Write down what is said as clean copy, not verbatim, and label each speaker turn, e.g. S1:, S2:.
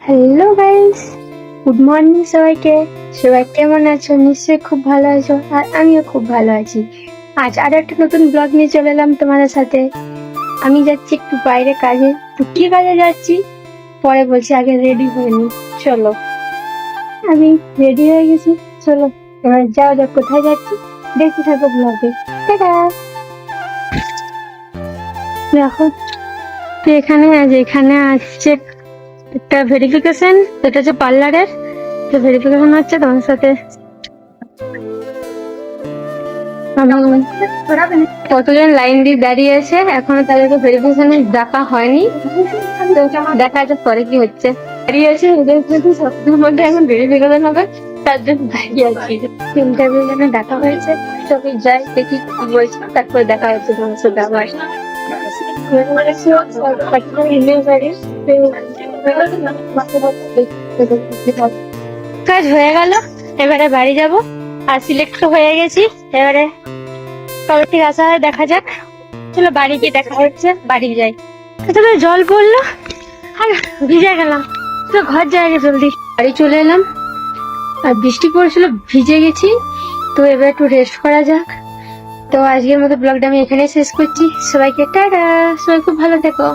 S1: Hello guys, good morning সবাইকে। সবাই কেমন আছো? নিশ্চয়ই খুব ভালো আছো, আর আমিও খুব ভালো আছি। আজ আর একটা নতুন ব্লগ নিয়ে চলে এলাম তোমাদের সাথে। আমি যাচ্ছি একটু বাইরে কাজে। তো কি কাজে যাচ্ছি পরে বলছি, আগে রেডি হয়ে নি। চলো, আমি রেডি হয়ে গেছি। চলো এবার যাও যাক, কোথায় যাচ্ছি দেখতে থাকো ব্লগে। টাটা। দেখো, তো এখানে আসছে একটা ভেরিফিকেশন। এটা হচ্ছে পার্লারের, তো ভেরিফিকেশন হচ্ছে তোমার সাথে। কতজন লাইন দিয়ে দাঁড়িয়ে আছে, এখনো তাদেরকে ভেরিফিকেশন ডাকা হয়নি। তো দেখা যাক পরে কি হচ্ছে। দাঁড়িয়ে আছে, ওদের যদি সপ্তাহের মধ্যে এখন ভেরিফিকেশন হবে, তার জন্য দাঁড়িয়ে আছি। ইন্টারভিউ জন্য ডাকা হয়েছে, সবাই যাই দেখি কি বলছে, তারপর দেখা হচ্ছে তোমার সাথে আবার। কাজ হয়ে গেল, এবারে বাড়ি যাব। আর সিলেক্ট হয়ে গেছি, এবারে কবে থেকে আসা হয় দেখা যাক। চলো বাড়ি গিয়ে দেখা হচ্ছে, বাড়ি যাই। তবে জল পড়লো আর ভিজে গেলাম, তো ঘর যাই আগে জলদি। বাড়ি চলে এলাম, আর বৃষ্টি পড়ছিল, ভিজে গেছি। তো এবার একটু রেস্ট করা যাক। তো আজকের মতো ব্লগটা আমি এখানে শেষ করছি। সবাইকে টাটা, সবাই খুব ভালো থেকো।